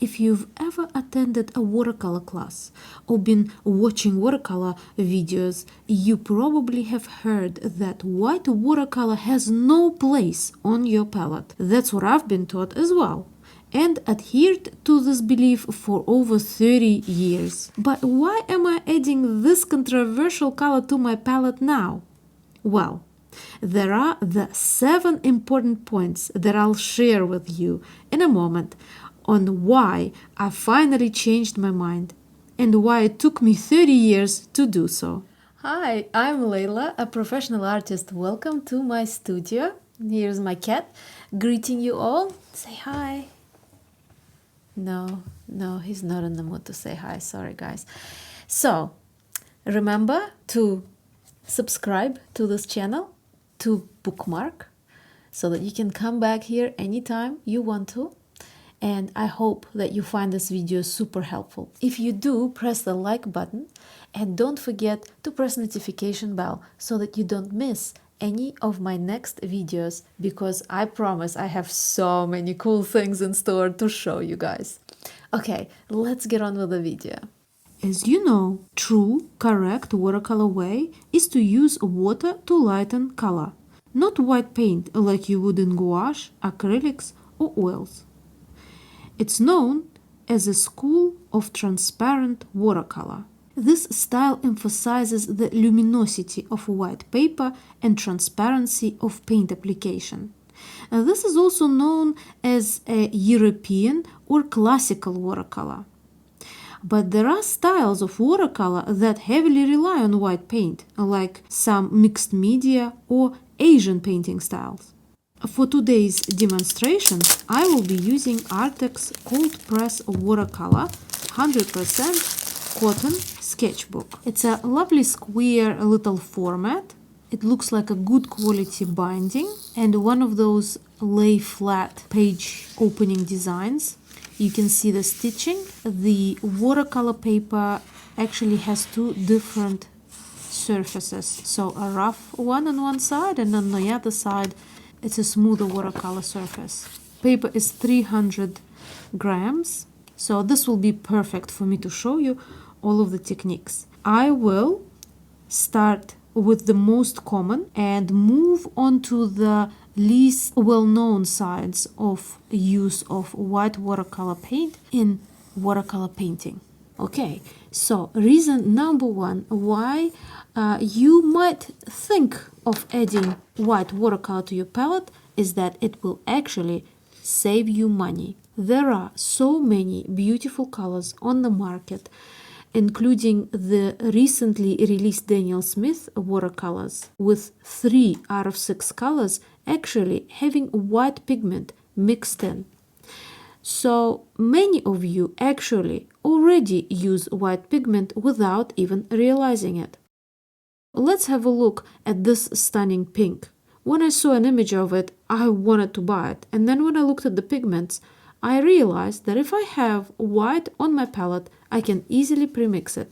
if you've ever attended a watercolor class or been watching watercolor videos, you probably have heard that white watercolor has no place on your palette. That's what I've been taught as well, and adhered to this belief for over 30 years. But why am I adding this controversial color to my palette now? Well, there are the 7 important points that I'll share with you in a moment on why I finally changed my mind and why it took me 30 years to do so. Hi, I'm Layla, a professional artist. Welcome to my studio. Here's my cat greeting you all. Say hi. No, he's not in the mood to say hi. Sorry, guys. So, remember to subscribe to this channel, to bookmark, so that you can come back here anytime you want to. And I hope that you find this video super helpful. If you do, press the like button and don't forget to press notification bell so that you don't miss any of my next videos, because I promise I have so many cool things in store to show you guys. Okay, let's get on with the video. As you know, true, correct watercolor way is to use water to lighten color, not white paint like you would in gouache, acrylics, or oils. It's known as a school of transparent watercolor. This style emphasizes the luminosity of white paper and transparency of paint application. This is also known as a European or classical watercolor. But there are styles of watercolor that heavily rely on white paint, like some mixed media or Asian painting styles. For today's demonstration, I will be using Arrtx cold press watercolor 100% cotton sketchbook. It's a lovely square little format. It looks like a good quality binding and one of those lay flat page opening designs. You can see the stitching. The watercolor paper actually has 2 different surfaces. So a rough one on one side, and on the other side it's a smoother watercolor surface. Paper is 300 grams. So this will be perfect for me to show you all of the techniques. I will start with the most common and move on to the least well-known sides of use of white watercolor paint in watercolor painting. Okay, so reason number 1 why you might think of adding white watercolor to your palette is that it will actually save you money. There are so many beautiful colors on the market, including the recently released Daniel Smith watercolors, with 3 out of 6 colors actually having white pigment mixed in. So many of you actually already use white pigment without even realizing it. Let's have a look at this stunning pink. When I saw an image of it, I wanted to buy it, and then when I looked at the pigments, I realized that if I have white on my palette, I can easily premix it.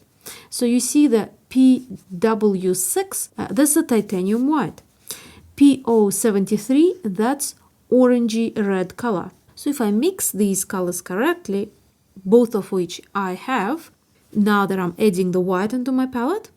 So you see the PW6, that's a titanium white. PO73, that's orangey red color. So if I mix these colors correctly, both of which I have, now that I'm adding the white into my palette,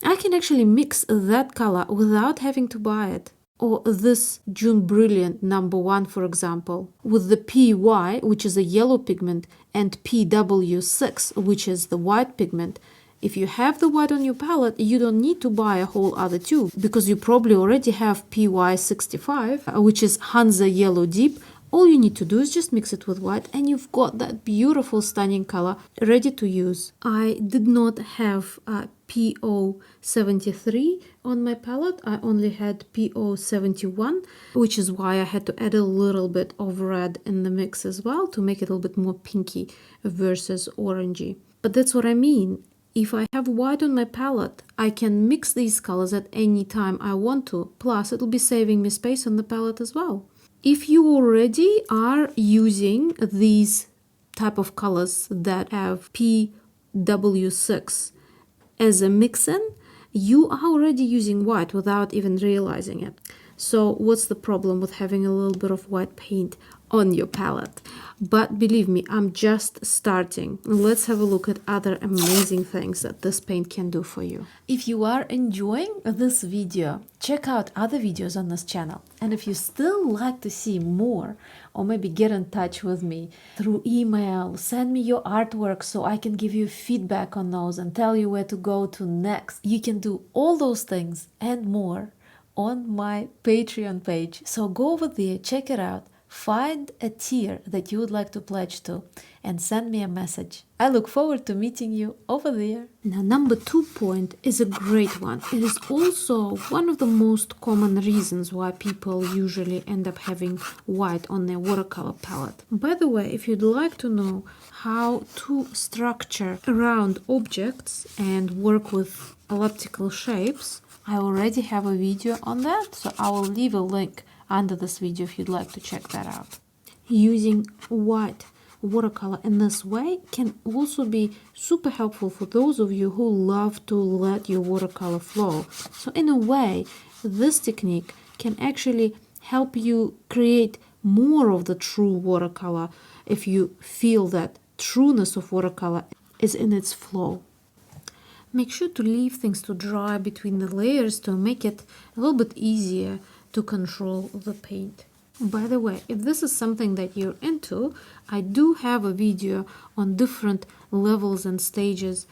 I can actually mix that color without having to buy it. Or this June Brilliant number 1, for example, with the PY, which is a yellow pigment, and PW6, which is the white pigment. If you have the white on your palette, you don't need to buy a whole other tube, because you probably already have PY65, which is Hansa Yellow Deep. All you need to do is just mix it with white and you've got that beautiful stunning color ready to use. I did not have PO73 on my palette. I only had PO71, which is why I had to add a little bit of red in the mix as well to make it a little bit more pinky versus orangey. But that's what I mean. If I have white on my palette, I can mix these colors at any time I want to. Plus, it'll be saving me space on the palette as well. If you already are using these type of colors that have PW6 as a mix-in, you are already using white without even realizing it. So what's the problem with having a little bit of white paint on your palette. But believe me, I'm just starting. Let's have a look at other amazing things that this paint can do for you. If you are enjoying this video, check out other videos on this channel. And if you still like to see more, or maybe get in touch with me through email, send me your artwork so I can give you feedback on those and tell you where to go to next. You can do all those things and more on my Patreon page. So go over there, check it out. Find a tier that you would like to pledge to and send me a message. I look forward to meeting you over there. Now, number 2 point is a great one. It is also one of the most common reasons why people usually end up having white on their watercolor palette. By the way, if you'd like to know how to structure round objects and work with elliptical shapes, I already have a video on that, so I will leave a link under this video if you'd like to check that out. Using white watercolor in this way can also be super helpful for those of you who love to let your watercolor flow. So in a way, this technique can actually help you create more of the true watercolor if you feel that trueness of watercolor is in its flow. Make sure to leave things to dry between the layers to make it a little bit easier to control the paint. By the way, if this is something that you're into, I do have a video on different levels and stages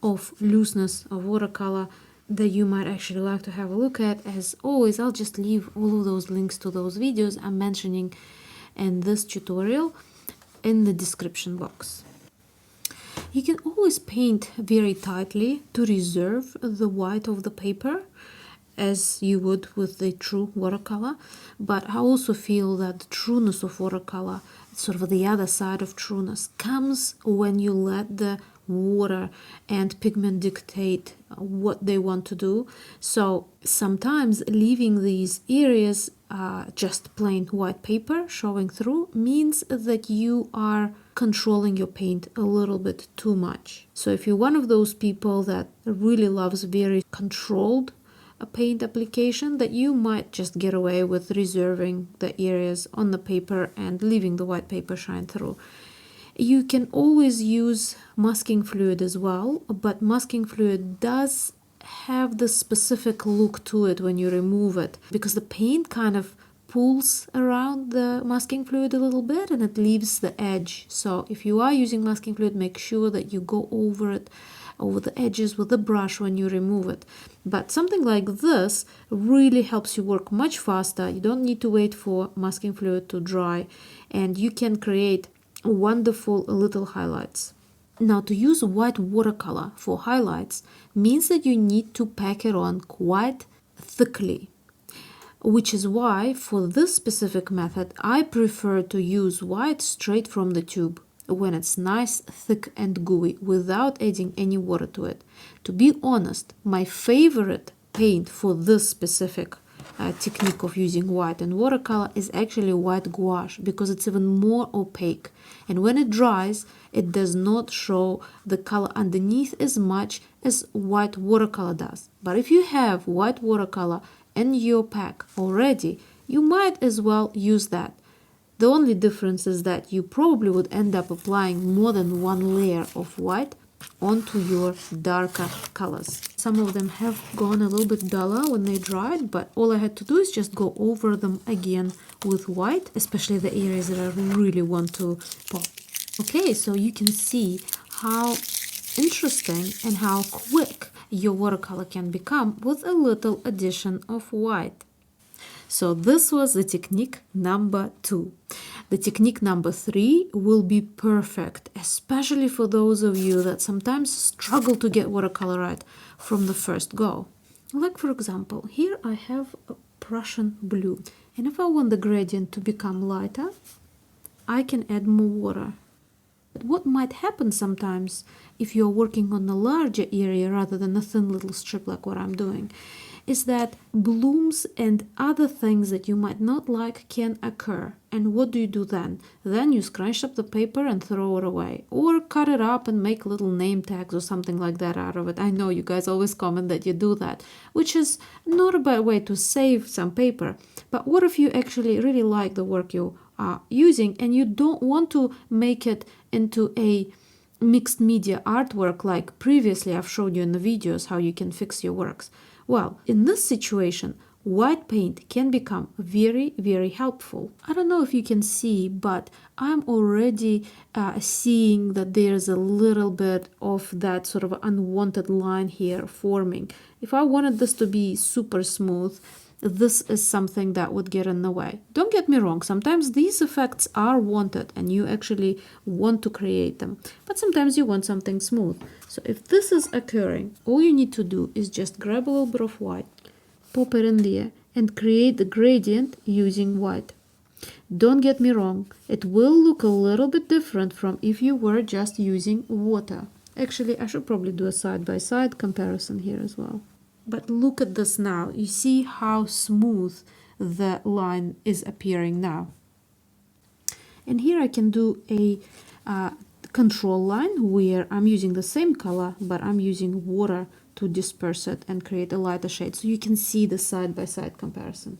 of looseness of watercolor that you might actually like to have a look at. As always, I'll just leave all of those links to those videos I'm mentioning in this tutorial in the description box. You can always paint very tightly to reserve the white of the paper, as you would with the true watercolor, but I also feel that the trueness of watercolor, sort of the other side of trueness, comes when you let the water and pigment dictate what they want to do. So sometimes leaving these areas just plain white paper showing through means that you are controlling your paint a little bit too much. So if you're one of those people that really loves very controlled paint application, that you might just get away with reserving the areas on the paper and leaving the white paper shine through. You can always use masking fluid as well, but masking fluid does have the specific look to it when you remove it, because the paint kind of pulls around the masking fluid a little bit and it leaves the edge. So if you are using masking fluid, make sure that you go over it, over the edges with the brush when you remove it. But something like this really helps you work much faster. You don't need to wait for masking fluid to dry, and you can create wonderful little highlights. Now, to use white watercolor for highlights means that you need to pack it on quite thickly, which is why for this specific method I prefer to use white straight from the tube when it's nice, thick and gooey without adding any water to it. To be honest, my favorite paint for this specific technique of using white and watercolor is actually white gouache, because it's even more opaque, and when it dries it does not show the color underneath as much as white watercolor does. But if you have white watercolor in your pack already, you might as well use that. The only difference is that you probably would end up applying more than one layer of white onto your darker colors. Some of them have gone a little bit duller when they dried, but all I had to do is just go over them again with white, especially the areas that I really want to pop. Okay, so you can see how interesting and how quick your watercolor can become with a little addition of white. So this was the technique number 2. The technique number 3 will be perfect, especially for those of you that sometimes struggle to get watercolor right from the first go. Like for example, here I have a Prussian blue, and if I want the gradient to become lighter, I can add more water. But what might happen sometimes if you're working on a larger area rather than a thin little strip like what I'm doing, is that blooms and other things that you might not like can occur. And what do you do then? Then you scrunch up the paper and throw it away, or cut it up and make little name tags or something like that out of it. I know you guys always comment that you do that, which is not a bad way to save some paper. But what if you actually really like the work you using, and you don't want to make it into a mixed media artwork like previously I've showed you in the videos how you can fix your works. Well, in this situation, white paint can become very, very helpful. I don't know if you can see, but I'm already seeing that there's a little bit of that sort of unwanted line here forming. If I wanted this to be super smooth, this is something that would get in the way. Don't get me wrong, sometimes these effects are wanted and you actually want to create them, but sometimes you want something smooth. So if this is occurring, all you need to do is just grab a little bit of white, pop it in there, and create the gradient using white. Don't get me wrong, it will look a little bit different from if you were just using water. Actually, I should probably do a side-by-side comparison here as well. But look at this now. You see how smooth the line is appearing now. And here I can do a control line where I'm using the same color, but I'm using water to disperse it and create a lighter shade. So you can see the side-by-side comparison.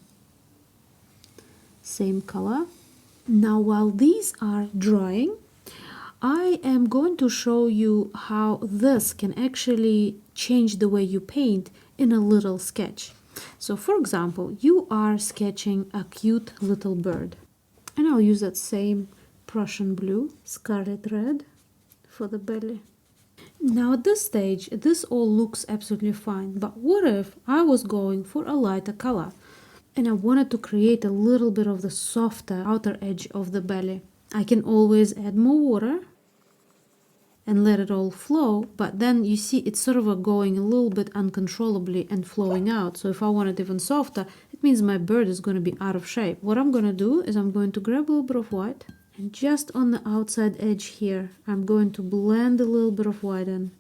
Same color. Now, while these are drying, I am going to show you how this can actually change the way you paint in a little sketch. So for example, you are sketching a cute little bird, and I'll use that same Prussian blue, scarlet red for the belly. Now at this stage, this all looks absolutely fine, but what if I was going for a lighter color and I wanted to create a little bit of the softer outer edge of the belly? I can always add more water and let it all flow, but then you see it's sort of going a little bit uncontrollably and flowing out. So if I want it even softer, it means my bird is going to be out of shape. What I'm going to do is I'm going to grab a little bit of white, and just on the outside edge here, I'm going to blend a little bit of white in.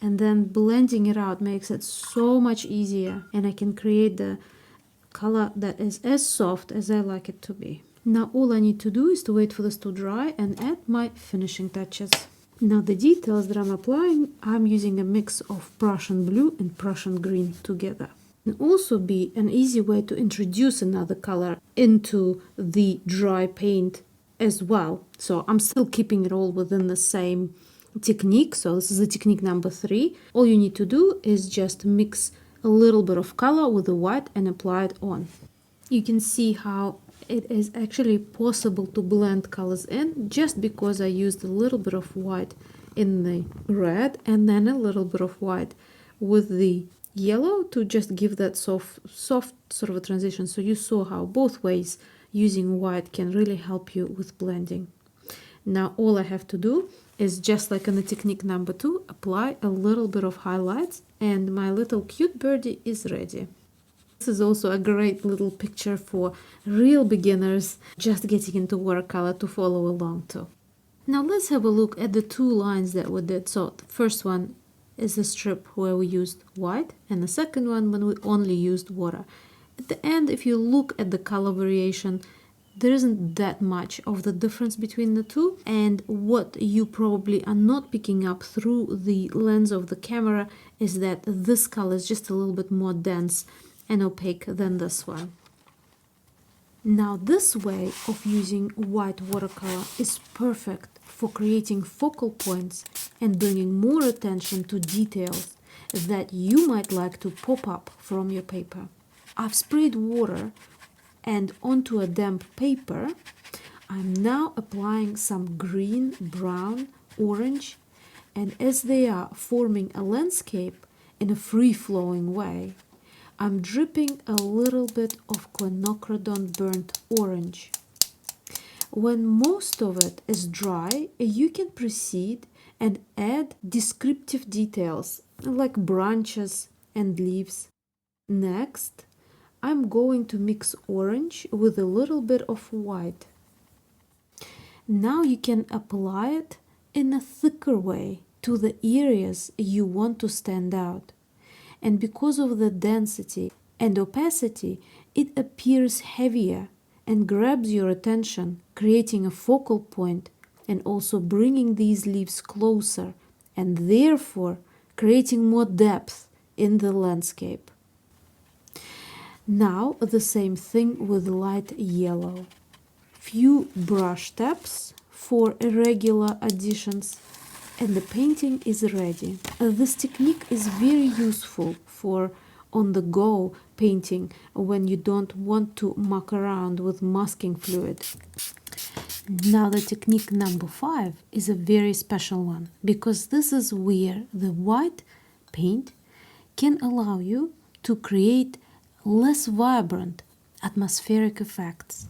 And then blending it out makes it so much easier, and I can create the color that is as soft as I like it to be. Now all I need to do is to wait for this to dry and add my finishing touches. Now the details that I'm applying, I'm using a mix of Prussian blue and Prussian green together. It can also be an easy way to introduce another color into the dry paint as well. So I'm still keeping it all within the same technique. So this is the technique number 3. All you need to do is just mix a little bit of color with the white and apply it on. You can see how it is actually possible to blend colors in just because I used a little bit of white in the red and then a little bit of white with the yellow to just give that soft sort of a transition. So you saw how both ways using white can really help you with blending. Now all I have to do is, just like in the technique number 2, apply a little bit of highlights and my little cute birdie is ready. This is also a great little picture for real beginners just getting into watercolor to follow along too. Now let's have a look at the 2 lines that we did. So the first one is a strip where we used white, and the second one when we only used water. At the end, if you look at the color variation, there isn't that much of the difference between the two, and what you probably are not picking up through the lens of the camera is that this color is just a little bit more dense and opaque than this one. Now this way of using white watercolor is perfect for creating focal points and bringing more attention to details that you might like to pop up from your paper. I've sprayed water, and onto a damp paper I'm now applying some green, brown, orange, and as they are forming a landscape in a free-flowing way, I'm dripping a little bit of quinacridone burnt orange. When most of it is dry, you can proceed and add descriptive details like branches and leaves. Next, I'm going to mix orange with a little bit of white. Now you can apply it in a thicker way to the areas you want to stand out. And because of the density and opacity, it appears heavier and grabs your attention, creating a focal point and also bringing these leaves closer and therefore creating more depth in the landscape. Now the same thing with light yellow. few brush taps for irregular additions, and the painting is ready. This technique is very useful for on-the-go painting when you don't want to muck around with masking fluid. Now the technique number 5 is a very special one, because this is where the white paint can allow you to create less vibrant atmospheric effects.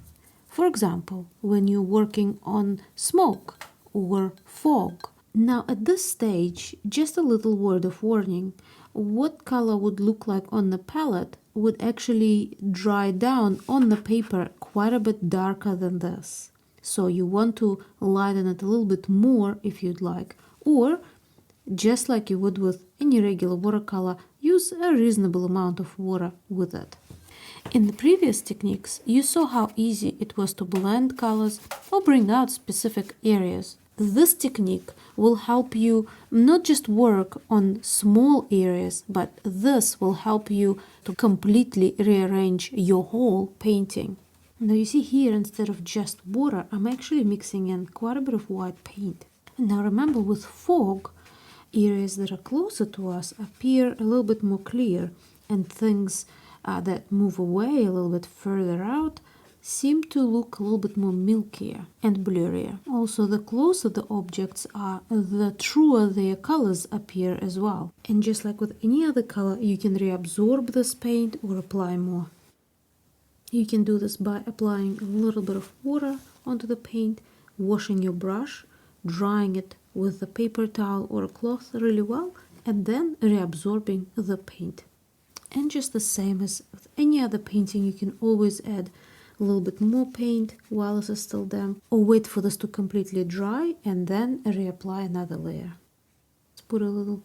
For example, when you're working on smoke or fog. Now at this stage, just a little word of warning, what color would look like on the palette would actually dry down on the paper quite a bit darker than this. So you want to lighten it a little bit more if you'd like, or just like you would with any regular watercolor, use a reasonable amount of water with it. In the previous techniques, you saw how easy it was to blend colors or bring out specific areas. This technique will help you not just work on small areas, but this will help you to completely rearrange your whole painting. Now you see here, instead of just water, I'm actually mixing in quite a bit of white paint. Now remember, with fog, areas that are closer to us appear a little bit more clear, and things that move away a little bit further out seem to look a little bit more milkier and blurrier. Also, the closer the objects are, the truer their colors appear as well. And just like with any other color, you can reabsorb this paint or apply more. You can do this by applying a little bit of water onto the paint, washing your brush, drying it with a paper towel or a cloth really well, and then reabsorbing the paint. And just the same as with any other painting, you can always add a little bit more paint while this is still damp, or wait for this to completely dry and then reapply another layer. Let's put a little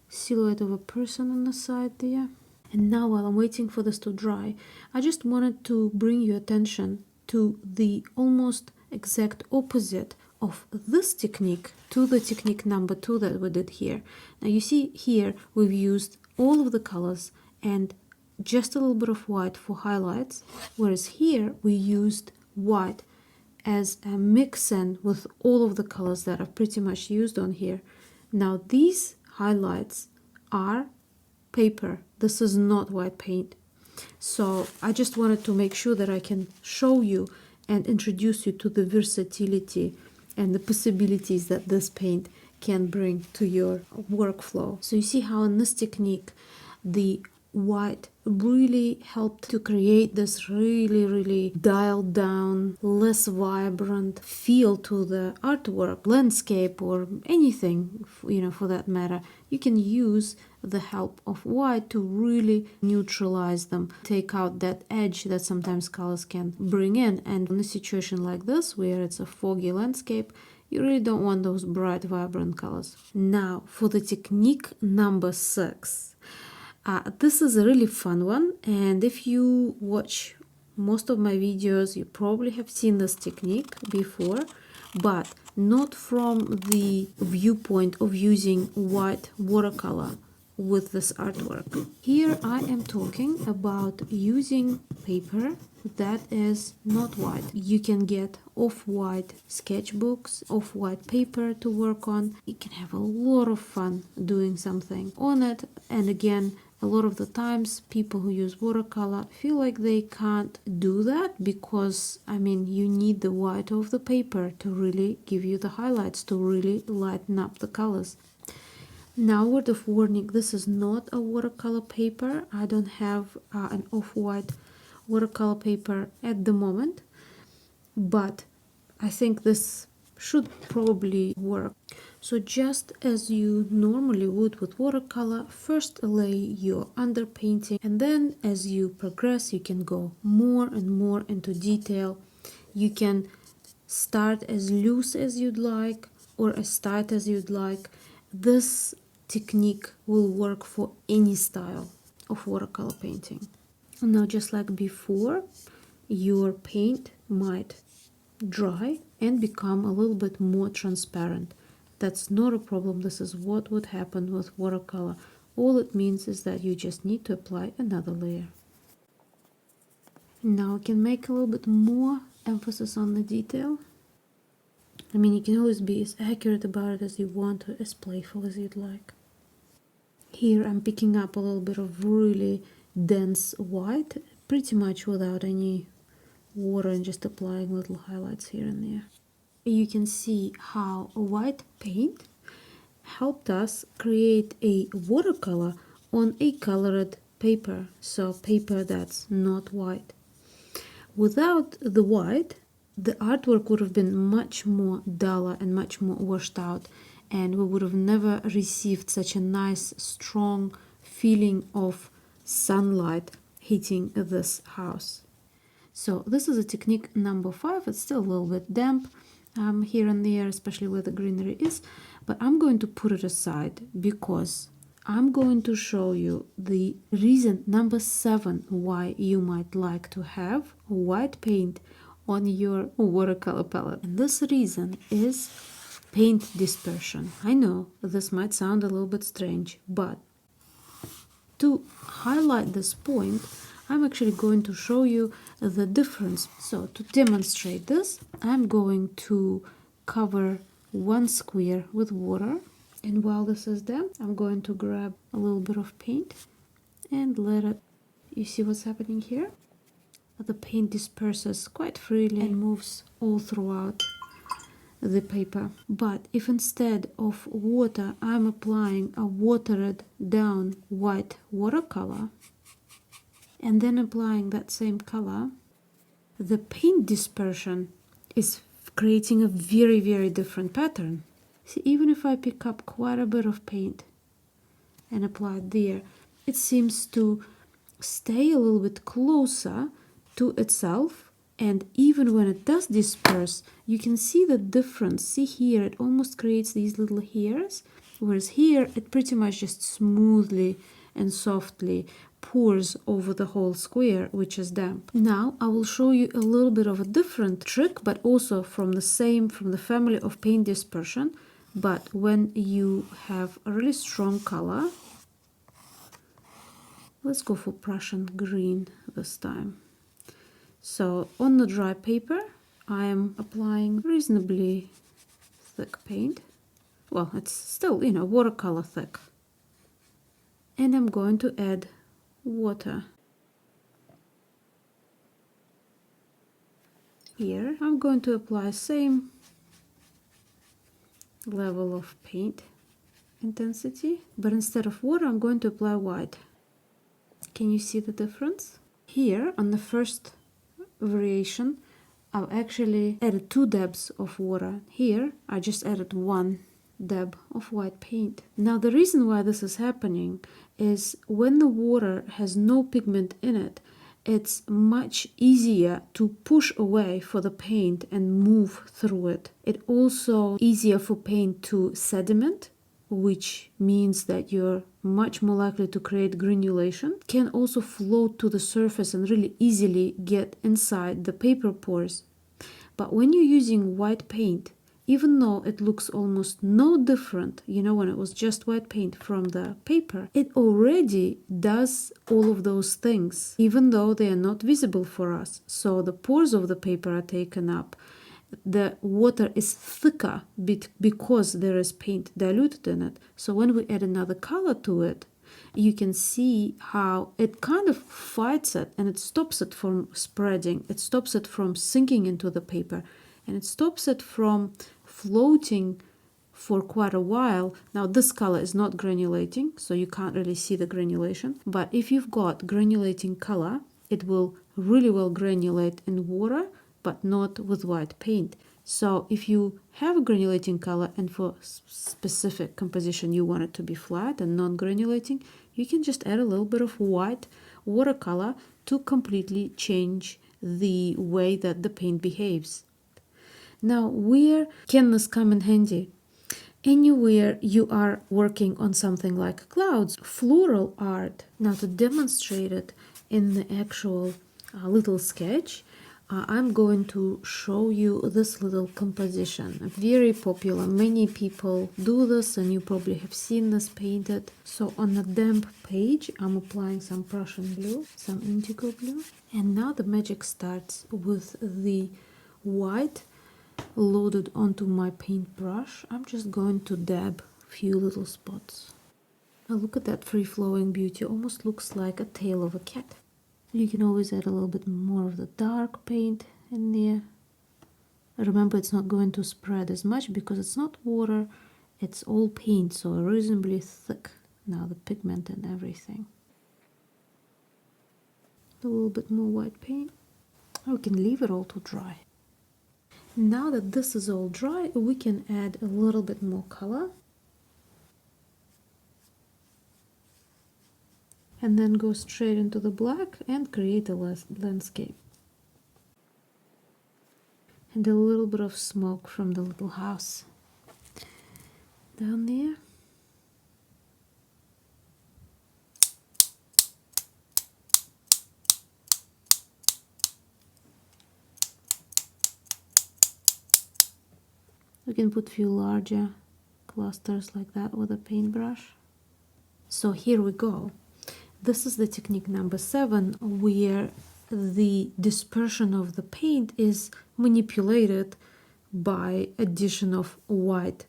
silhouette of a person on the side there. And now while I'm waiting for this to dry, I just wanted to bring your attention to the almost exact opposite of this technique to the technique number 2 that we did here. Now you see here we've used all of the colors and just a little bit of white for highlights, whereas here we used white as a mix-in with all of the colors that are pretty much used on here. Now these highlights are paper. This is not white paint. So I just wanted to make sure that I can show you and introduce you to the versatility and the possibilities that this paint can bring to your workflow. So you see how in this technique the white really helped to create this really dialed down, less vibrant feel to the artwork, landscape, or anything, for that matter. You can use the help of white to really neutralize them, take out that edge that sometimes colors can bring in. And in a situation like this, where it's a foggy landscape, you really don't want those bright, vibrant colors. Now, for the technique number 6. This is a really fun one, and if you watch most of my videos, you probably have seen this technique before, but not from the viewpoint of using white watercolor with this artwork. Here I am talking about using paper that is not white. You can get off-white sketchbooks, off-white paper to work on. You can have a lot of fun doing something on it, and again, a lot of the times people who use watercolor feel like they can't do that because, you need the white of the paper to really give you the highlights, to really lighten up the colors. Now, word of warning, this is not a watercolor paper. I don't have an off-white watercolor paper at the moment, but I think this should probably work. So just as you normally would with watercolor, first lay your underpainting, and then as you progress, you can go more and more into detail. You can start as loose as you'd like or as tight as you'd like. This technique will work for any style of watercolor painting. Now, just like before, your paint might dry and become a little bit more transparent. That's not a problem. This is what would happen with watercolor. All it means is that you just need to apply another layer. Now I can make a little bit more emphasis on the detail. I mean, you can always be as accurate about it as you want, or as playful as you'd like. Here I'm picking up a little bit of really dense white, pretty much without any water, and just applying little highlights here and there. You can see how white paint helped us create a watercolor on a colored paper, so paper that's not white. Without the white, the artwork would have been much more duller and much more washed out, and we would have never received such a nice, strong feeling of sunlight hitting this house. So this is a technique number 5. It's still a little bit damp here and there, especially where the greenery is, but I'm going to put it aside because I'm going to show you the reason number 7 why you might like to have white paint on your watercolor palette. And this reason is paint dispersion. I know this might sound a little bit strange, but to highlight this point, I'm actually going to show you the difference. So to demonstrate this, I'm going to cover one square with water, and while this is damp, I'm going to grab a little bit of paint and let it, you see what's happening here? The paint disperses quite freely and moves all throughout the paper. But if instead of water I'm applying a watered down white watercolor and then applying that same color, the paint dispersion is creating a very, very different pattern. See, even if I pick up quite a bit of paint and apply it there, it seems to stay a little bit closer to itself, and even when it does disperse, you can see the difference. See here, it almost creates these little hairs, whereas here it pretty much just smoothly and softly pours over the whole square, which is damp. Now I will show you a little bit of a different trick, but also from the family of paint dispersion. But when you have a really strong color, let's go for Prussian green this time. So on the dry paper, I am applying reasonably thick paint. Well, it's still, watercolor thick. And I'm going to add water. Here, I'm going to apply same level of paint intensity, but instead of water, I'm going to apply white. Can you see the difference? Here, on the first variation, I've actually added 2 dabs of water. Here, I just added 1 dab of white paint. Now, the reason why this is happening is when the water has no pigment in it, it's much easier to push away for the paint and move through it. It's also easier for paint to sediment, which means that you're much more likely to create granulation. It can also float to the surface and really easily get inside the paper pores. But when you're using white paint, even though it looks almost no different, when it was just white paint from the paper, it already does all of those things, even though they are not visible for us. So the pores of the paper are taken up. The water is thicker because there is paint diluted in it. So when we add another color to it, you can see how it kind of fights it, and it stops it from spreading. It stops it from sinking into the paper, and it stops it from floating for quite a while. Now this color is not granulating, so you can't really see the granulation. But if you've got granulating color, it will really well granulate in water, but not with white paint. So if you have a granulating color and for specific composition you want it to be flat and non-granulating, you can just add a little bit of white watercolor to completely change the way that the paint behaves. Now, where can this come in handy? Anywhere you are working on something like clouds, floral art. Now, to demonstrate it in the actual little sketch, I'm going to show you this little composition. Very popular. Many people do this, and you probably have seen this painted. So on a damp page, I'm applying some Prussian blue, some indigo blue. And now the magic starts with the white loaded onto my paintbrush, I'm just going to dab a few little spots. Now look at that free-flowing beauty, almost looks like a tail of a cat. You can always add a little bit more of the dark paint in there. Remember, it's not going to spread as much because it's not water, it's all paint, so reasonably thick. Now the pigment and everything. A little bit more white paint. We can leave it all to dry. Now that this is all dry, we can add a little bit more color. And then go straight into the black and create a landscape. And a little bit of smoke from the little house down there. We can put a few larger clusters like that with a paintbrush. So here we go. This is the technique number 7, where the dispersion of the paint is manipulated by addition of white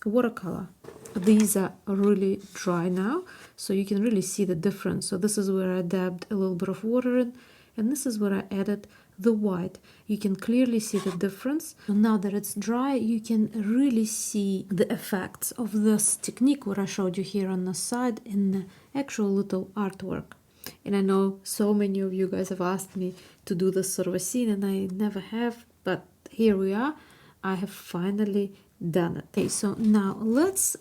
watercolor. These are really dry now, so you can really see the difference. So this is where I dabbed a little bit of water in, and this is where I added the white. You can clearly see the difference. So now that it's dry, you can really see the effects of this technique, what I showed you here on the side in the actual little artwork. And I know so many of you guys have asked me to do this sort of a scene, and I never have, but here we are. I have finally done it. Okay, so now let's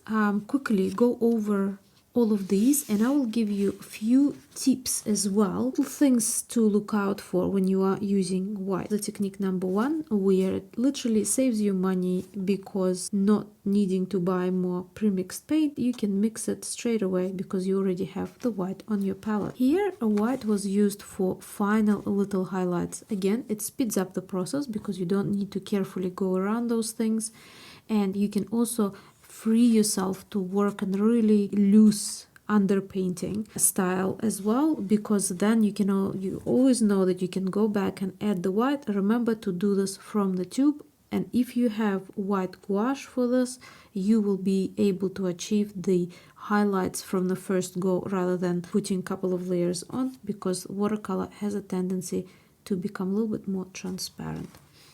quickly go over all of these, and I will give you a few tips as well, things to look out for when you are using white. The technique number 1, where it literally saves you money because not needing to buy more pre-mixed paint, you can mix it straight away because you already have the white on your palette. Here, a white was used for final little highlights. Again, it speeds up the process because you don't need to carefully go around those things, and you can also free yourself to work in really loose underpainting style as well, because then you always know that you can go back and add the white. Remember to do this from the tube, and if you have white gouache for this, you will be able to achieve the highlights from the first go rather than putting a couple of layers on, because watercolor has a tendency to become a little bit more transparent.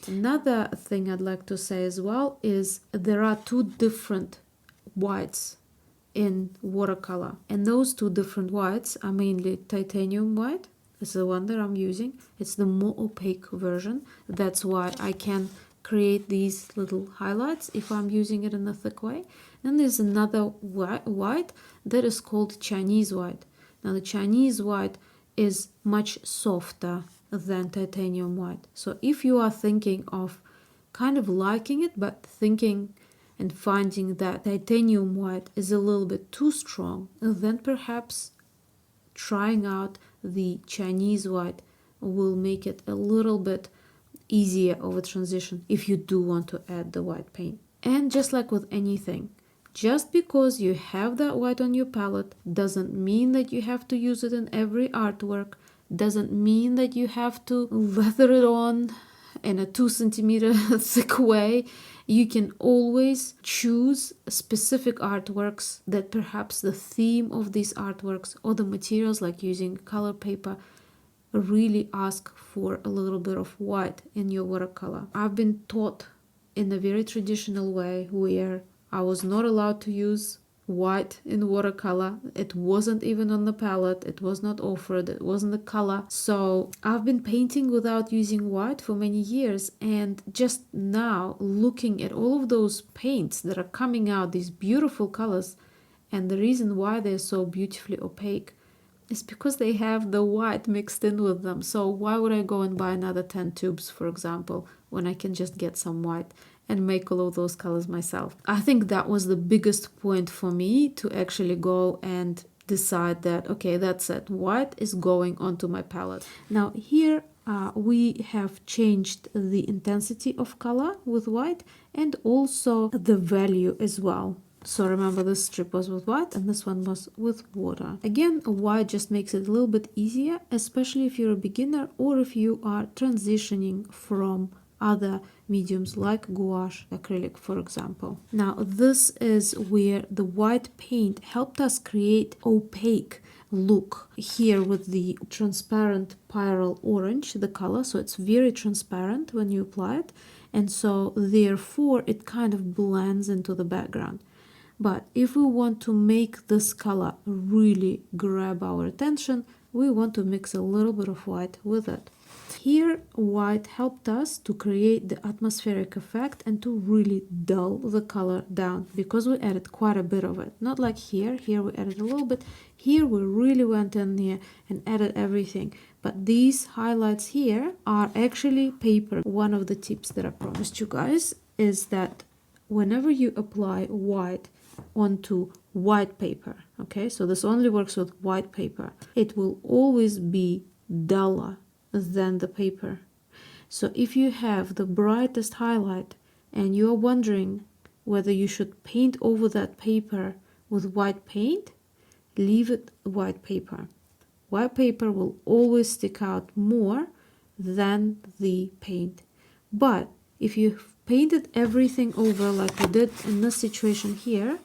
Another thing I'd like to say as well is there are 2 different whites in watercolor, and those 2 different whites are mainly titanium white. This is the one that I'm using. It's the more opaque version. That's why I can create these little highlights if I'm using it in a thick way. Then there's another white that is called Chinese white. Now the Chinese white is much softer than titanium white. So if you are thinking of kind of liking it, but thinking and finding that titanium white is a little bit too strong, then perhaps trying out the Chinese white will make it a little bit easier of a transition if you do want to add the white paint. And just like with anything, just because you have that white on your palette doesn't mean that you have to use it in every artwork, doesn't mean that you have to lather it on in a 2 centimeter thick way. You can always choose specific artworks that perhaps the theme of these artworks or the materials, like using color paper, really ask for a little bit of white in your watercolor. I've been taught in a very traditional way where I was not allowed to use white in watercolor. It wasn't even on the palette, it was not offered, it wasn't the color. So I've been painting without using white for many years, and just now looking at all of those paints that are coming out, these beautiful colors, and the reason why they're so beautifully opaque is because they have the white mixed in with them. So why would I go and buy another 10 tubes, for example, when I can just get some white and make all of those colors myself? I think that was the biggest point for me to actually go and decide that, okay, that's it, white is going onto my palette. Now here we have changed the intensity of color with white and also the value as well. So remember, this strip was with white and this one was with water. Again, white just makes it a little bit easier, especially if you're a beginner or if you are transitioning from other mediums like gouache, acrylic, for example. Now, this is where the white paint helped us create opaque look here with the transparent pyrrole orange, the color, so it's very transparent when you apply it, and so therefore it kind of blends into the background. But if we want to make this color really grab our attention, we want to mix a little bit of white with it. Here, white helped us to create the atmospheric effect and to really dull the color down because we added quite a bit of it. Not like here we added a little bit. Here we really went in there and added everything. But these highlights here are actually paper. One of the tips that I promised you guys is that whenever you apply white onto white paper, okay, so this only works with white paper, it will always be duller than the paper. So if you have the brightest highlight and you're wondering whether you should paint over that paper with white paint, leave it white paper. White paper will always stick out more than the paint. But if you painted everything over like we did in this situation here,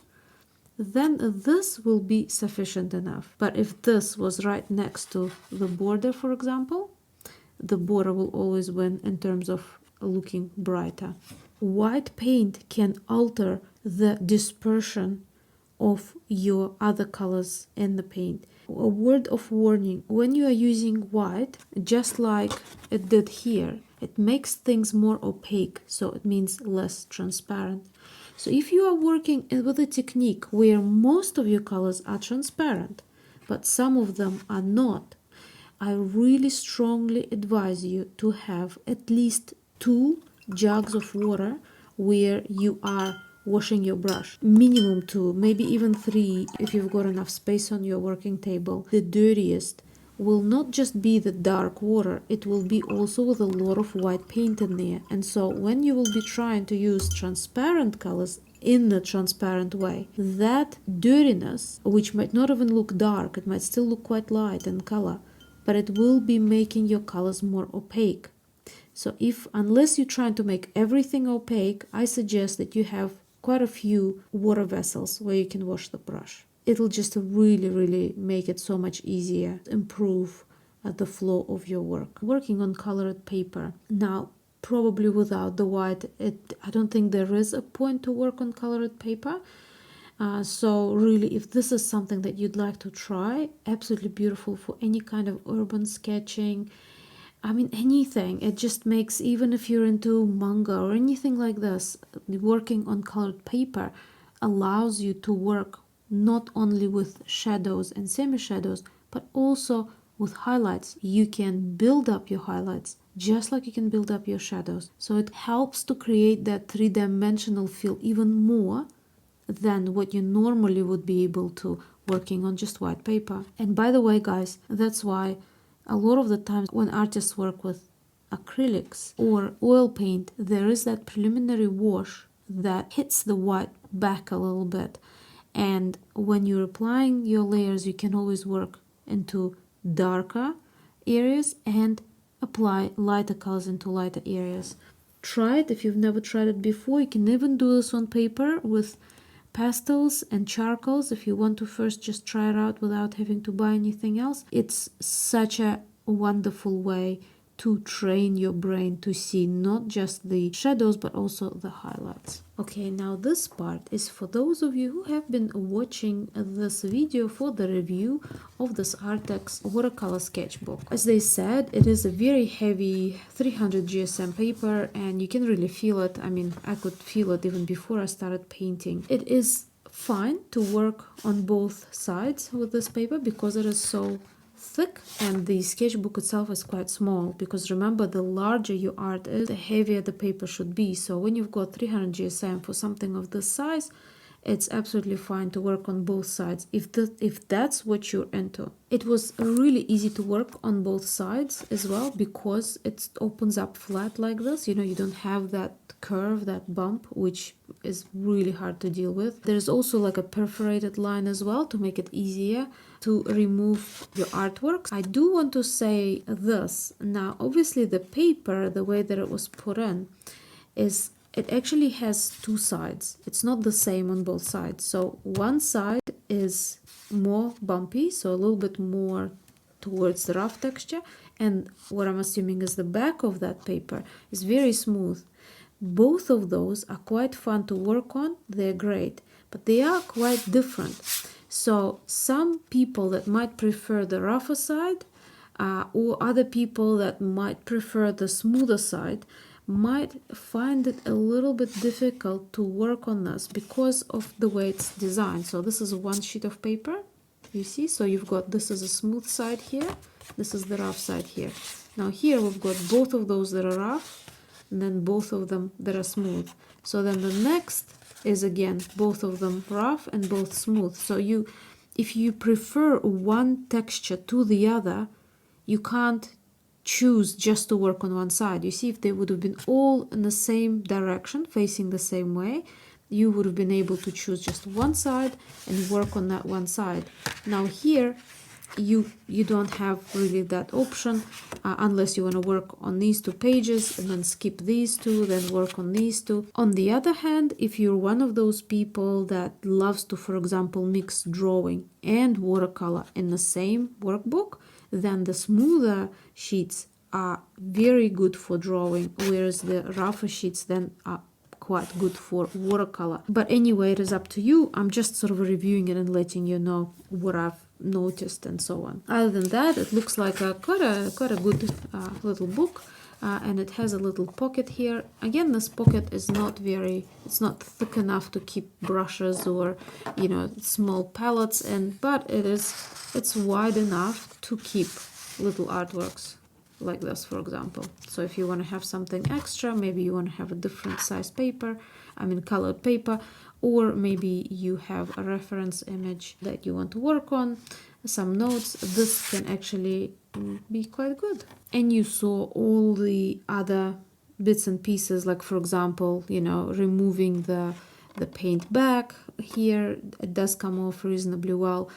then this will be sufficient enough. But if this was right next to the border, for example, the border will always win in terms of looking brighter. White paint can alter the dispersion of your other colors in the paint. A word of warning, when you are using white, just like it did here, it makes things more opaque, so it means less transparent. So if you are working with a technique where most of your colors are transparent, but some of them are not, I really strongly advise you to have at least 2 jugs of water where you are washing your brush. Minimum 2, maybe even 3 if you've got enough space on your working table. The dirtiest will not just be the dark water, it will be also with a lot of white paint in there. And so when you will be trying to use transparent colors in a transparent way, that dirtiness, which might not even look dark, it might still look quite light in color, but it will be making your colors more opaque. So unless you're trying to make everything opaque, I suggest that you have quite a few water vessels where you can wash the brush. It'll just really make it so much easier, improve the flow of your work. Working on colored paper. Now, probably without the white, I don't think there is a point to work on colored paper. So really, if this is something that you'd like to try, absolutely beautiful for any kind of urban sketching. I mean, anything. It just makes, even if you're into manga or anything like this, working on colored paper allows you to work not only with shadows and semi-shadows, but also with highlights. You can build up your highlights just like you can build up your shadows. So it helps to create that three-dimensional feel even more than what you normally would be able to working on just white paper. And by the way, guys, that's why a lot of the times when artists work with acrylics or oil paint, there is that preliminary wash that hits the white back a little bit. And when you're applying your layers, you can always work into darker areas and apply lighter colors into lighter areas. Try it if you've never tried it before. You can even do this on paper with pastels and charcoals if you want to first just try it out without having to buy anything else. It's such a wonderful way to train your brain to see not just the shadows but also the highlights. Okay, now this part is for those of you who have been watching this video for the review of this Arrtx watercolor sketchbook. As they said, it is a very heavy 300 GSM paper and you can really feel it. I mean, I could feel it even before I started painting. It is fine to work on both sides with this paper because it is so thick and the sketchbook itself is quite small, because remember, the larger your art is, the heavier the paper should be. So when you've got 300 GSM for something of this size, it's absolutely fine to work on both sides if that's what you're into. It was really easy to work on both sides as well because it opens up flat like this. You know, you don't have that curve, that bump, which is really hard to deal with. There's also like a perforated line as well to make it easier to remove your artworks. I do want to say this. Now, obviously the paper, the way that it was put in, is it actually has two sides. It's not the same on both sides. So one side is more bumpy, so a little bit more towards the rough texture, and what I'm assuming is the back of that paper is very smooth. Both of those are quite fun to work on. They're great, but they are quite different. So some people that might prefer the rougher side, or other people that might prefer the smoother side, might find it a little bit difficult to work on this because of the way it's designed. So this is one sheet of paper, you see, so you've got, this is a smooth side here, this is the rough side here. Now here we've got both of those that are rough, and then both of them that are smooth. So then the next is again both of them rough and both smooth. So if you prefer one texture to the other, you can't choose just to work on one side. You see, if they would have been all in the same direction, facing the same way, you would have been able to choose just one side and work on that one side. Now here, you don't have really that option unless you want to work on these two pages and then skip these two, then work on these two. On the other hand, if you're one of those people that loves to, for example, mix drawing and watercolor in the same workbook, then the smoother sheets are very good for drawing, whereas the rougher sheets then are quite good for watercolor. But anyway, it is up to you. I'm just sort of reviewing it and letting you know what I've noticed and so on. Other than that, it looks like quite a good little book. And it has a little pocket here. Again, this pocket is not it's not thick enough to keep brushes or, you know, small palettes in, but it's wide enough to keep little artworks like this, for example. So if you want to have something extra, maybe you want to have a different size paper, colored paper, or maybe you have a reference image that you want to work on, some notes, this can actually be quite good. And you saw all the other bits and pieces, like for example, you know, removing the paint back here, it does come off reasonably well.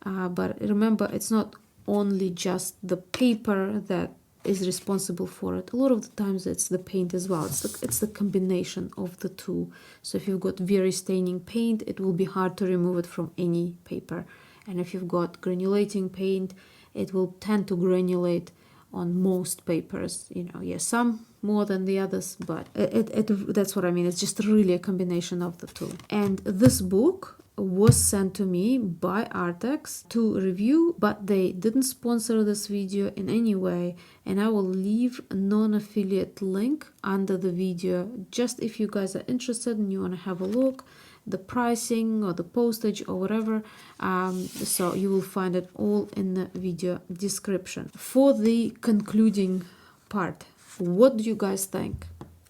But remember, it's not only just the paper that is responsible for it. A lot of the times it's the paint as well. It's the combination of the two. So if you've got very staining paint, it will be hard to remove it from any paper. And if you've got granulating paint, it will tend to granulate on most papers. You know, yes, some more than the others, but that's what I mean. It's just really a combination of the two. And this book was sent to me by Arrtx to review, but they didn't sponsor this video in any way, and I will leave a non-affiliate link under the video just if you guys are interested and you want to have a look, the pricing or the postage or whatever. So you will find it all in the video description. For the concluding part, what do you guys think?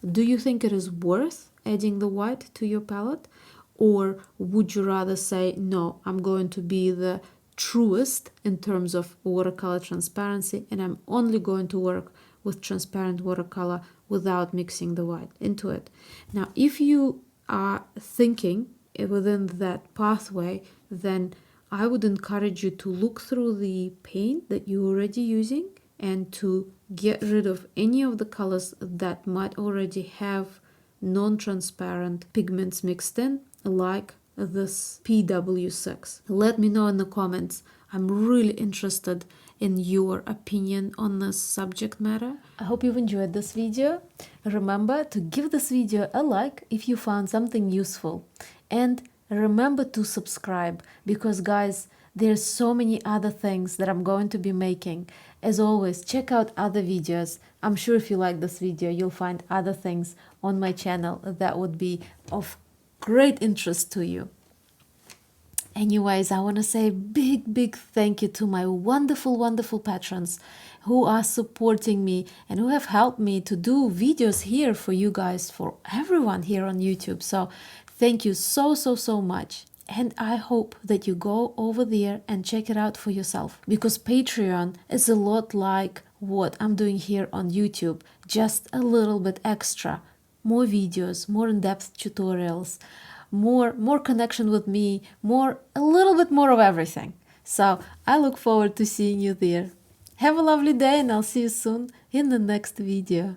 Do you think it is worth adding the white to your palette? Or would you rather say, no, I'm going to be the truest in terms of watercolor transparency, and I'm only going to work with transparent watercolor without mixing the white into it? Now, if you are thinking within that pathway, then I would encourage you to look through the paint that you're already using and to get rid of any of the colors that might already have non-transparent pigments mixed in, like this PW6. Let me know in the comments. I'm really interested in your opinion on this subject matter. I hope you've enjoyed this video. Remember to give this video a like if you found something useful. And remember to subscribe, because guys, there's so many other things that I'm going to be making. As always, check out other videos. I'm sure if you like this video, you'll find other things on my channel that would be of great interest to you. Anyways, I want to say big thank you to my wonderful patrons who are supporting me and who have helped me to do videos here for you guys, for everyone here on YouTube. So thank you so much. And I hope that you go over there and check it out for yourself, because Patreon is a lot like what I'm doing here on YouTube, just a little bit extra. More videos, more in-depth tutorials, more connection with me, a little bit more of everything. So I look forward to seeing you there. Have a lovely day, and I'll see you soon in the next video.